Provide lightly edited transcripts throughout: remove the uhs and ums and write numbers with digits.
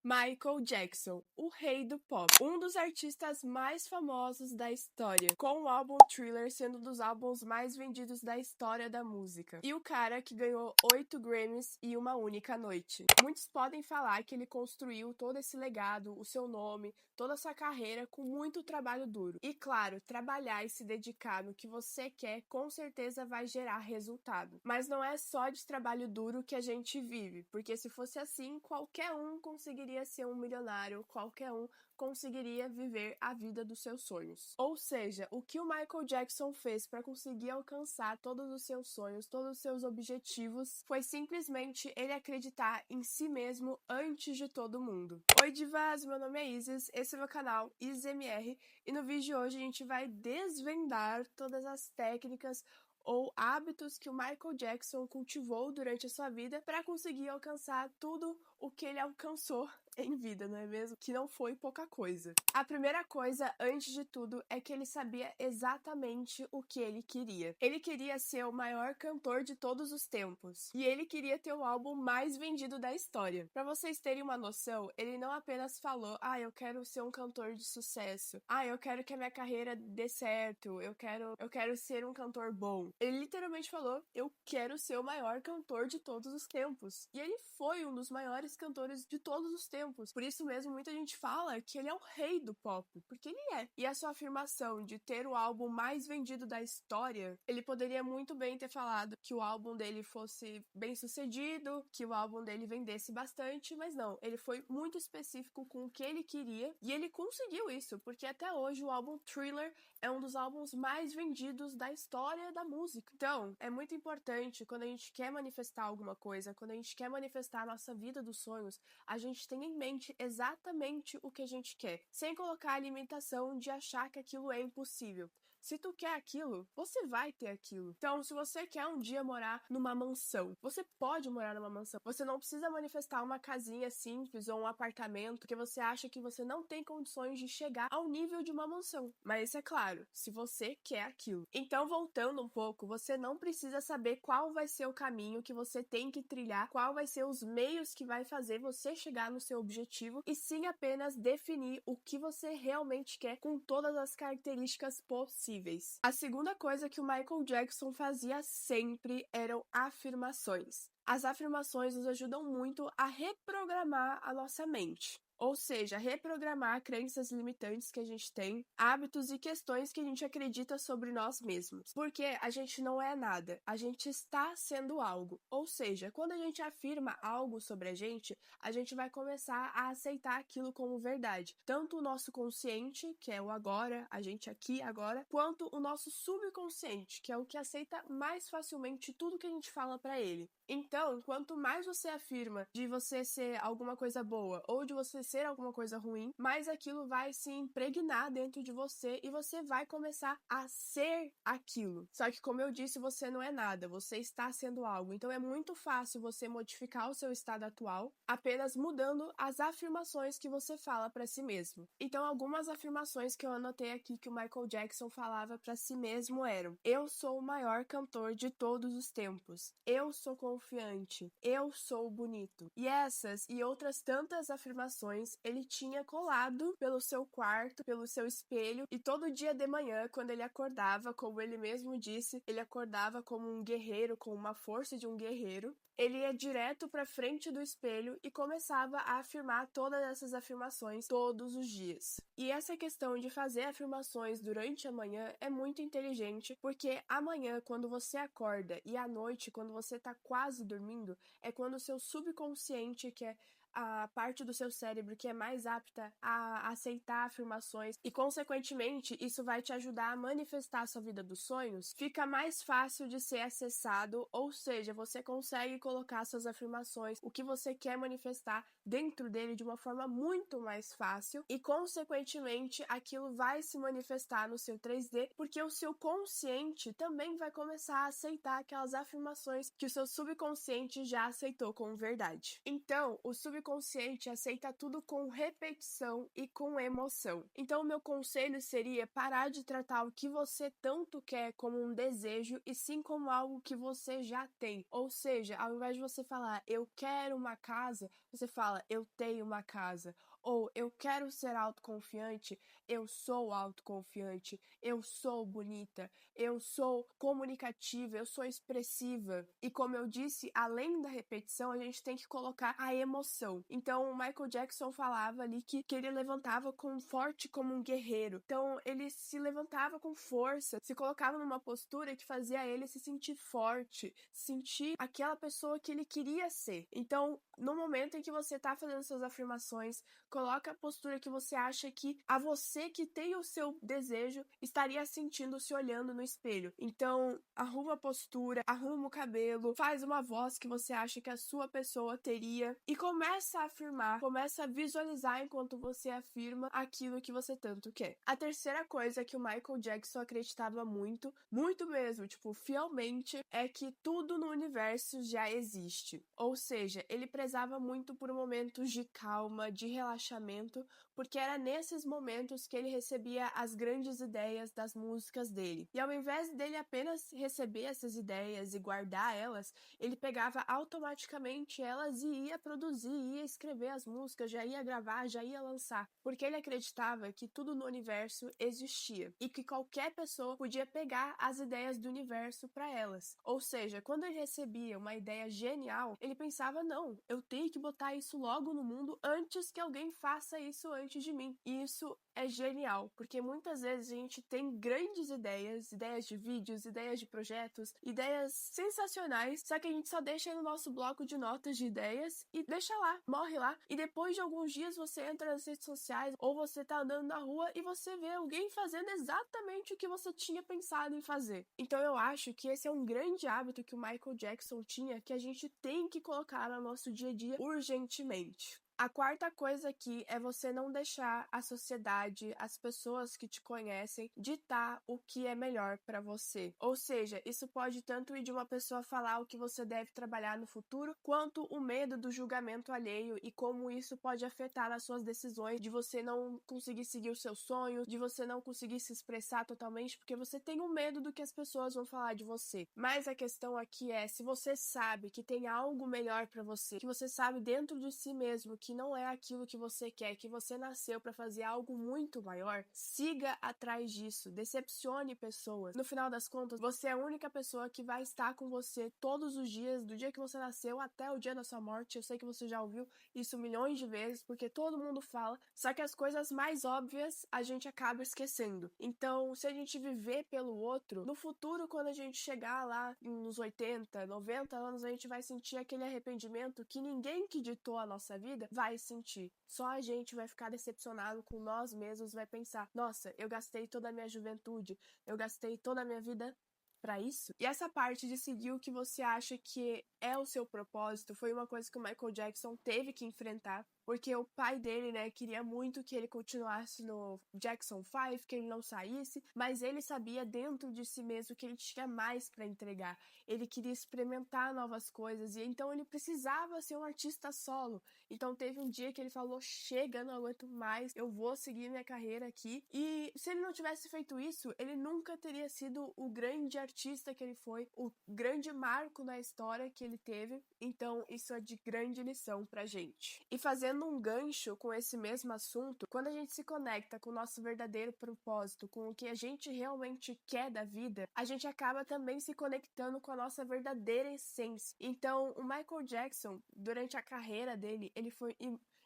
Michael Jackson, o rei do pop, um dos artistas mais famosos da história, com o álbum Thriller sendo um dos álbuns mais vendidos da história da música, e o cara que ganhou 8 Grammys em uma única noite. Muitos podem falar que ele construiu todo esse legado, o seu nome, toda a sua carreira com muito trabalho duro. E claro, trabalhar e se dedicar no que você quer com certeza vai gerar resultado. Mas não é só de trabalho duro que a gente vive, porque se fosse assim, qualquer um conseguiria ser um milionário, qualquer um conseguiria viver a vida dos seus sonhos. Ou seja, o que o Michael Jackson fez para conseguir alcançar todos os seus sonhos, todos os seus objetivos, foi simplesmente ele acreditar em si mesmo antes de todo mundo. Oi divas, meu nome é Isis, esse é o meu canal IsisMR e no vídeo de hoje a gente vai desvendar todas as técnicas ou hábitos que o Michael Jackson cultivou durante a sua vida para conseguir alcançar tudo o que ele alcançou em vida, não é mesmo? Que não foi pouca coisa. A primeira coisa, antes de tudo, é que ele sabia exatamente o que ele queria. Ele queria ser o maior cantor de todos os tempos. E ele queria ter o álbum mais vendido da história. Para vocês terem uma noção, ele não apenas falou, eu quero ser um cantor de sucesso. Eu quero que a minha carreira dê certo. Eu quero ser um cantor bom. Ele literalmente falou, eu quero ser o maior cantor de todos os tempos. E ele foi um dos maiores cantores de todos os tempos. Por isso mesmo, muita gente fala que ele é o rei do pop, porque ele é. E a sua afirmação de ter o álbum mais vendido da história, ele poderia muito bem ter falado que o álbum dele fosse bem sucedido, que o álbum dele vendesse bastante, mas não, ele foi muito específico com o que ele queria e ele conseguiu isso, porque até hoje o álbum Thriller é um dos álbuns mais vendidos da história da música. Então, é muito importante quando a gente quer manifestar alguma coisa, quando a gente quer manifestar a nossa vida dos sonhos, a gente tem em mente exatamente o que a gente quer, sem colocar a limitação de achar que aquilo é impossível. Se tu quer aquilo, você vai ter aquilo. Então, se você quer um dia morar numa mansão, você pode morar numa mansão. Você não precisa manifestar uma casinha simples ou um apartamento porque você acha que você não tem condições de chegar ao nível de uma mansão. Mas isso é claro, se você quer aquilo. Então, voltando um pouco, você não precisa saber qual vai ser o caminho que você tem que trilhar, qual vai ser os meios que vai fazer você chegar no seu objetivo, e sim apenas definir o que você realmente quer com todas as características possíveis. A segunda coisa que o Michael Jackson fazia sempre eram afirmações. As afirmações nos ajudam muito a reprogramar a nossa mente. Ou seja, reprogramar crenças limitantes que a gente tem, hábitos e questões que a gente acredita sobre nós mesmos. Porque a gente não é nada, a gente está sendo algo. Ou seja, quando a gente afirma algo sobre a gente vai começar a aceitar aquilo como verdade. Tanto o nosso consciente, que é o agora, a gente aqui agora, quanto o nosso subconsciente, que é o que aceita mais facilmente tudo que a gente fala para ele. Então, quanto mais você afirma de você ser alguma coisa boa ou de você ser alguma coisa ruim, mais aquilo vai se impregnar dentro de você e você vai começar a ser aquilo. Só que, como eu disse, você não é nada, você está sendo algo. Então, é muito fácil você modificar o seu estado atual apenas mudando as afirmações que você fala para si mesmo. Então, algumas afirmações que eu anotei aqui que o Michael Jackson falava para si mesmo eram: eu sou o maior cantor de todos os tempos. Eu sou confiante. Eu sou bonito. E essas e outras tantas afirmações ele tinha colado pelo seu quarto, pelo seu espelho, e todo dia de manhã, quando ele acordava, como ele mesmo disse, ele acordava como um guerreiro, com uma força de um guerreiro. Ele ia direto para frente do espelho e começava a afirmar todas essas afirmações todos os dias. E essa questão de fazer afirmações durante a manhã é muito inteligente, porque amanhã, quando você acorda, e à noite, quando você tá quase dormindo, é quando o seu subconsciente, que é a parte do seu cérebro que é mais apta a aceitar afirmações e, consequentemente, isso vai te ajudar a manifestar a sua vida dos sonhos, fica mais fácil de ser acessado, ou seja, você consegue colocar suas afirmações, o que você quer manifestar dentro dele de uma forma muito mais fácil e, consequentemente, aquilo vai se manifestar no seu 3D, porque o seu consciente também vai começar a aceitar aquelas afirmações que o seu subconsciente já aceitou como verdade. Então, o subconsciente subconsciente aceita tudo com repetição e com emoção. Então, o meu conselho seria parar de tratar o que você tanto quer como um desejo e sim como algo que você já tem. Ou seja, ao invés de você falar eu quero uma casa, você fala eu tenho uma casa. Ou eu quero ser autoconfiante, eu sou autoconfiante, eu sou bonita, eu sou comunicativa, eu sou expressiva. E como eu disse, além da repetição, a gente tem que colocar a emoção. Então, o Michael Jackson falava ali que ele levantava com forte como um guerreiro. Então, ele se levantava com força, se colocava numa postura que fazia ele se sentir forte, sentir aquela pessoa que ele queria ser. Então, no momento em que você tá fazendo suas afirmações, coloca a postura que você acha que a você que tem o seu desejo estaria sentindo se olhando no espelho. Então, arruma a postura, arruma o cabelo, faz uma voz que você acha que a sua pessoa teria e começa a afirmar, começa a visualizar enquanto você afirma aquilo que você tanto quer. A terceira coisa que o Michael Jackson acreditava muito, muito mesmo, tipo, fielmente, é que tudo no universo já existe. Ou seja, ele prezava muito por momentos de calma, de relaxamento, porque era nesses momentos que ele recebia as grandes ideias das músicas dele. E ao invés dele apenas receber essas ideias e guardar elas, ele pegava automaticamente elas e ia produzir, ia escrever as músicas, já ia gravar, já ia lançar, porque ele acreditava que tudo no universo existia e que qualquer pessoa podia pegar as ideias do universo para elas. Ou seja, quando ele recebia uma ideia genial, ele pensava, não, eu tenho que botar isso logo no mundo antes que alguém faça isso antes de mim. E isso é genial, porque muitas vezes a gente tem grandes ideias, ideias de vídeos, ideias de projetos, ideias sensacionais, só que a gente só deixa no nosso bloco de notas de ideias e deixa lá, morre lá, e depois de alguns dias você entra nas redes sociais ou você tá andando na rua e você vê alguém fazendo exatamente o que você tinha pensado em fazer. Então eu acho que esse é um grande hábito que o Michael Jackson tinha, que a gente tem que colocar no nosso dia a dia urgentemente. A quarta coisa aqui é você não deixar a sociedade, as pessoas que te conhecem, ditar o que é melhor para você. Ou seja, isso pode tanto ir de uma pessoa falar o que você deve trabalhar no futuro, quanto o medo do julgamento alheio e como isso pode afetar as suas decisões, de você não conseguir seguir os seus sonhos, de você não conseguir se expressar totalmente, porque você tem um medo do que as pessoas vão falar de você. Mas a questão aqui é, se você sabe que tem algo melhor para você, que você sabe dentro de si mesmo que não é aquilo que você quer, que você nasceu para fazer algo muito maior, siga atrás disso, decepcione pessoas. No final das contas, você é a única pessoa que vai estar com você todos os dias, do dia que você nasceu até o dia da sua morte. Eu sei que você já ouviu isso milhões de vezes, porque todo mundo fala, só que as coisas mais óbvias a gente acaba esquecendo. Então, se a gente viver pelo outro, no futuro, quando a gente chegar lá nos 80, 90 anos, a gente vai sentir aquele arrependimento que ninguém que ditou a nossa vida vai sentir. Só a gente vai ficar decepcionado com nós mesmos, vai pensar, nossa, eu gastei toda a minha juventude, eu gastei toda a minha vida para isso. E essa parte de seguir o que você acha que é o seu propósito foi uma coisa que o Michael Jackson teve que enfrentar, porque o pai dele, né, queria muito que ele continuasse no Jackson 5, que ele não saísse, mas ele sabia dentro de si mesmo que ele tinha mais para entregar. Ele queria experimentar novas coisas e então ele precisava ser um artista solo. Então teve um dia que ele falou, chega, não aguento mais, eu vou seguir minha carreira aqui. E se ele não tivesse feito isso, ele nunca teria sido o grande artista que ele foi, o grande marco na história que ele teve. Então isso é de grande lição pra gente. E fazendo um gancho com esse mesmo assunto, quando a gente se conecta com o nosso verdadeiro propósito, com o que a gente realmente quer da vida, a gente acaba também se conectando com a nossa verdadeira essência. Então, o Michael Jackson, durante a carreira dele, ele foi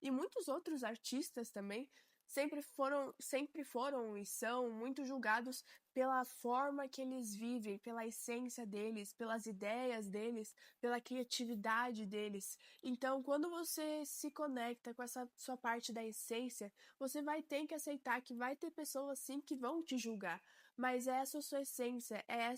e muitos outros artistas também sempre foram e são muito julgados pela forma que eles vivem, pela essência deles, pelas ideias deles, pela criatividade deles. Então, quando você se conecta com essa sua parte da essência, você vai ter que aceitar que vai ter pessoas sim que vão te julgar. mas é essa sua essência, é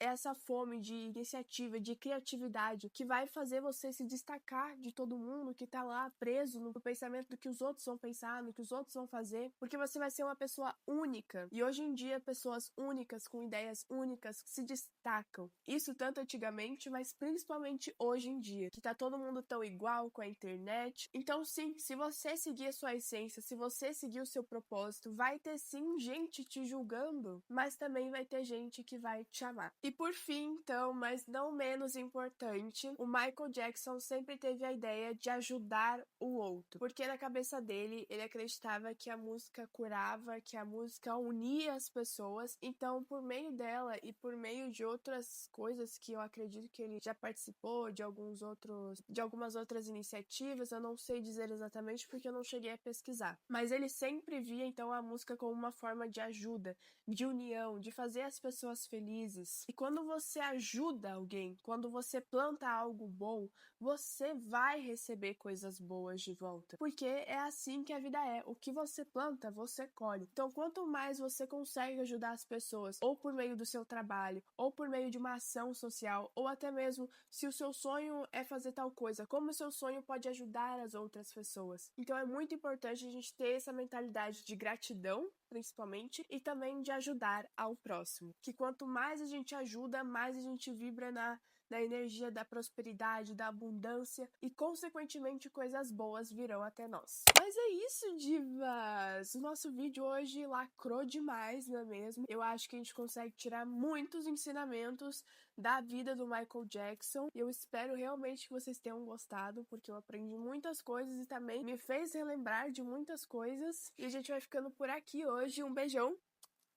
essa fome de iniciativa, de criatividade que vai fazer você se destacar de todo mundo que tá lá preso no pensamento do que os outros vão pensar, no que os outros vão fazer, porque você vai ser uma pessoa única. E hoje em dia, pessoas únicas, com ideias únicas, se destacam. Isso tanto antigamente, mas principalmente hoje em dia, que tá todo mundo tão igual com a internet. Então, sim, se você seguir a sua essência, se você seguir o seu propósito, vai ter sim gente te julgando, mas também vai ter gente que vai te amar. E por fim, então, mas não menos importante, o Michael Jackson sempre teve a ideia de ajudar o outro, porque na cabeça dele, ele acreditava que a música curava, que a música unia as pessoas. Então, por meio dela e por meio de outras coisas que eu acredito que ele já participou, de algumas outras iniciativas, eu não sei dizer exatamente porque eu não cheguei a pesquisar. Mas ele sempre via então a música como uma forma de ajuda, de união, de fazer as pessoas felizes. E quando você ajuda alguém, quando você planta algo bom, você vai receber coisas boas de volta. Porque é assim que a vida é. O que você planta, você colhe. Então, quanto mais você consegue ajudar as pessoas, ou por meio do seu trabalho, ou por meio de uma ação social, ou até mesmo se o seu sonho é fazer tal coisa, como o seu sonho pode ajudar as outras pessoas. Então, é muito importante a gente ter essa mentalidade de gratidão, principalmente, e também de ajudar ao próximo. Que quanto mais a gente ajuda, mais a gente vibra na energia da prosperidade, da abundância e, consequentemente, coisas boas virão até nós. Mas é isso, divas! O nosso vídeo hoje lacrou demais, não é mesmo? Eu acho que a gente consegue tirar muitos ensinamentos da vida do Michael Jackson e eu espero realmente que vocês tenham gostado, porque eu aprendi muitas coisas e também me fez relembrar de muitas coisas. E a gente vai ficando por aqui hoje. Um beijão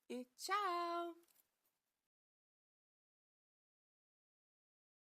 e tchau!